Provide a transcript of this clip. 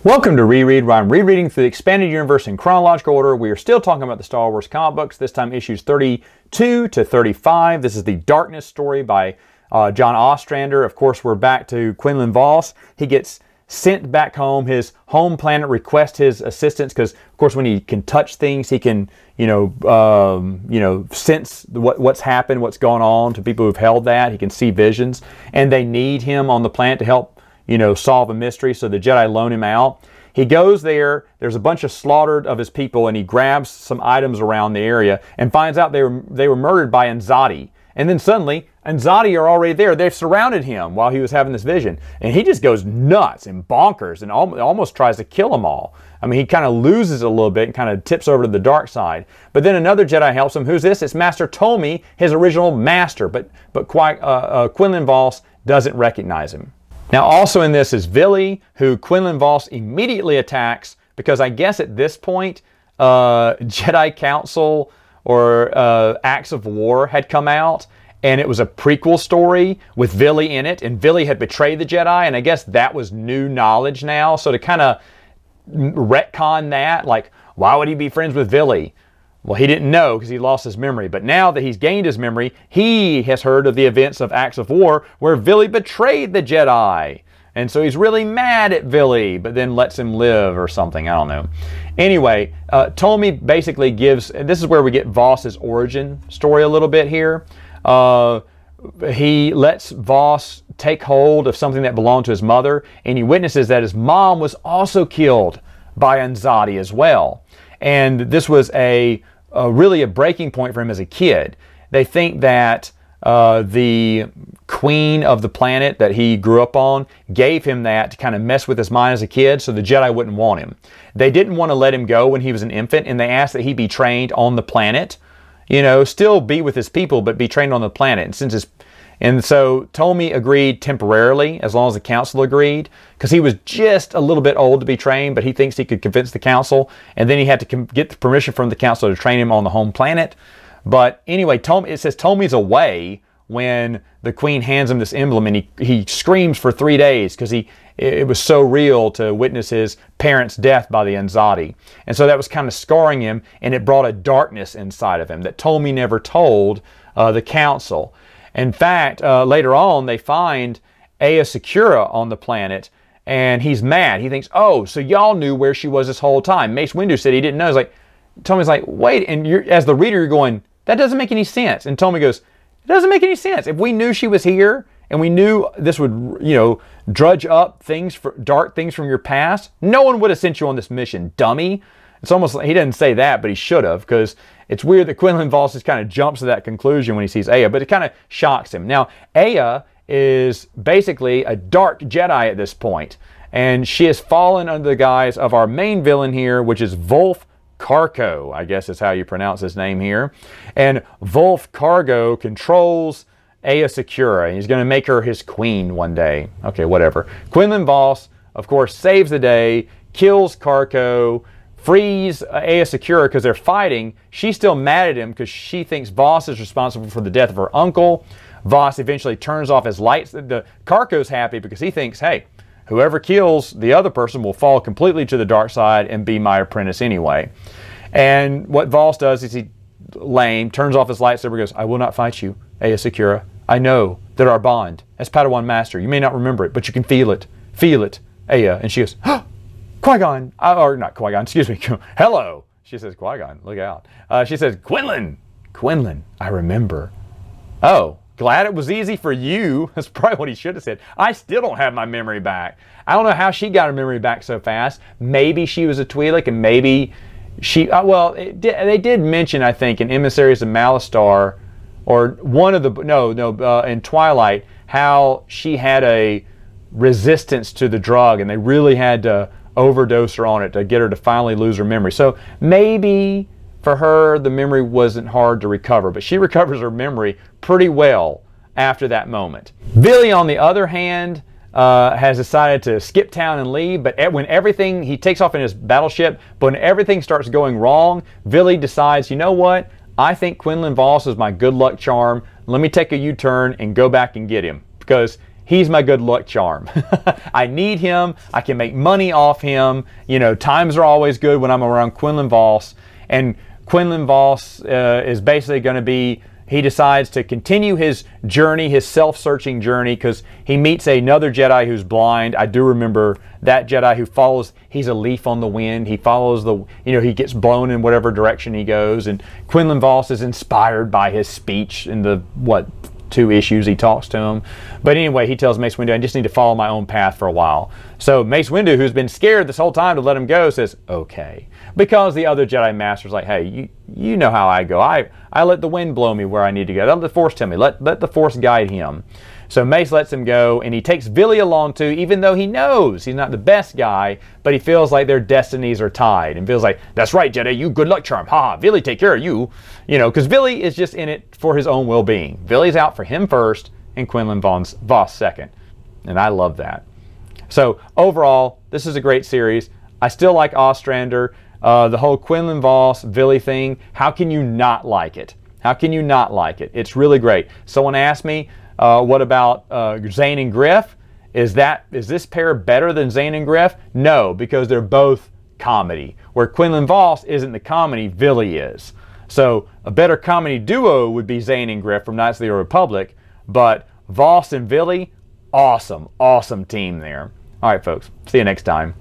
Welcome to Reread, where I'm rereading through the expanded universe in chronological order. We are still talking about the Star Wars comic books, this time issues 32 to 35. This is the Darkness story by John Ostrander. Of course, we're back to Quinlan Vos. He gets sent back home. His home planet requests his assistance because, of course, when he can touch things, he can, sense what's happened, what's gone on to people who've held that. He can see visions, and they need him on the planet to help solve a mystery, so the Jedi loan him out. He goes there, there's a bunch of slaughtered of his people, and he grabs some items around the area and finds out they were murdered by Anzadi. And then suddenly, Anzadi are already there. They've surrounded him while he was having this vision. And he just goes nuts and bonkers and almost tries to kill them all. I mean, he kind of loses a little bit and kind of tips over to the dark side. But then another Jedi helps him. Who's this? It's Master Tomi, his original master. But Quinlan Vos doesn't recognize him. Now, also in this is Villy, who Quinlan Vos immediately attacks because I guess at this point, Jedi Council or Acts of War had come out, and it was a prequel story with Villy in it, and Villy had betrayed the Jedi, and I guess that was new knowledge now. So to kind of retcon that, like, why would he be friends with Villy? Well, he didn't know because he lost his memory. But now that he's gained his memory, he has heard of the events of Acts of War where Villy betrayed the Jedi. And so he's really mad at Villy, but then lets him live or something. I don't know. Anyway, Tomi basically gives, and this is where we get Vos's origin story a little bit here. He lets Vos take hold of something that belonged to his mother, and he witnesses that his mom was also killed by Anzadi as well. And this was really a breaking point for him as a kid. They think that the queen of the planet that he grew up on gave him that to kind of mess with his mind as a kid so the Jedi wouldn't want him. They didn't want to let him go when he was an infant, and they asked that he be trained on the planet. Still be with his people, but be trained on the planet. And so Tomi agreed temporarily, as long as the council agreed, because he was just a little bit old to be trained, but he thinks he could convince the council, and then he had to get the permission from the council to train him on the home planet. But anyway, it says Tomi's away when the queen hands him this emblem, and he screams for 3 days because it was so real to witness his parents' death by the Anzadi. And so that was kind of scarring him, and it brought a darkness inside of him that Tomi never told the council. In fact, later on, they find Aayla Secura on the planet, and he's mad. He thinks, oh, so y'all knew where she was this whole time. Mace Windu said he didn't know. It's like, Tomi's like, wait, and as the reader, you're going, that doesn't make any sense. And Tomi goes, it doesn't make any sense. If we knew she was here, and we knew this would, drudge up dark things from your past, no one would have sent you on this mission, dummy. It's almost like he didn't say that, but he should have, because it's weird that Quinlan Vos just kind of jumps to that conclusion when he sees Aayla, but it kind of shocks him. Now, Aayla is basically a dark Jedi at this point, and she has fallen under the guise of our main villain here, which is Volf Karko, I guess is how you pronounce his name here. And Volf Karko controls Aayla Secura, and he's going to make her his queen one day. Okay, whatever. Quinlan Vos, of course, saves the day, kills Karko, frees Aayla Secura because they're fighting. She's still mad at him because she thinks Vos is responsible for the death of her uncle. Vos eventually turns off his lights. Karko's happy because he thinks, hey, whoever kills the other person will fall completely to the dark side and be my apprentice anyway. And what Vos does is he turns off his lightsaber and goes, I will not fight you, Aayla Secura. I know that our bond as Padawan Master, you may not remember it, but you can feel it. Feel it, Aayla. And she goes, Qui-Gon, or not Qui-Gon, excuse me, hello. She says, Qui-Gon, look out. She says, Quinlan, I remember. Oh, glad it was easy for you. That's probably what he should have said. I still don't have my memory back. I don't know how she got her memory back so fast. Maybe she was a Twi'lek, and maybe she, they did mention, I think, in Emissaries of Malastare, or one of the, in Twilight, how she had a resistance to the drug, and they really had to overdose her on it to get her to finally lose her memory. So maybe for her, the memory wasn't hard to recover, but she recovers her memory pretty well after that moment. Villy, on the other hand, has decided to skip town and leave, but he takes off in his battleship, but when everything starts going wrong, Villy decides, you know what? I think Quinlan Vos is my good luck charm. Let me take a U-turn and go back and get him, because he's my good luck charm. I need him. I can make money off him. You know, times are always good when I'm around Quinlan Vos. And Quinlan Vos is basically going to be, he decides to continue his journey, his self-searching journey, because he meets another Jedi who's blind. I do remember that Jedi who follows, he's a leaf on the wind. He follows the, you know, he gets blown in whatever direction he goes. And Quinlan Vos is inspired by his speech in the, 2 issues he talks to him. But anyway, he tells Mace Windu, I just need to follow my own path for a while. So Mace Windu, who's been scared this whole time to let him go, says, okay. Because the other Jedi Master's like, hey, you know how I go. I let the wind blow me where I need to go. Let the Force tell me. Let the Force guide him. So Mace lets him go, and he takes Villy along too, even though he knows he's not the best guy, but he feels like their destinies are tied, and feels like, that's right, Jedi, you good luck charm. Ha ha, Villy take care of you. You know, because Villy is just in it for his own well-being. Villy's out for him first, and Quinlan Vos second. And I love that. So overall, this is a great series. I still like Ostrander. The whole Quinlan Vos, Villy thing, how can you not like it? How can you not like it? It's really great. Someone asked me, what about Zane and Griff? Is this pair better than Zane and Griff? No, because they're both comedy. Where Quinlan Vos isn't the comedy, Villy is. So a better comedy duo would be Zane and Griff from Knights of the Old Republic, but Vos and Villy, awesome, awesome team there. All right, folks, see you next time.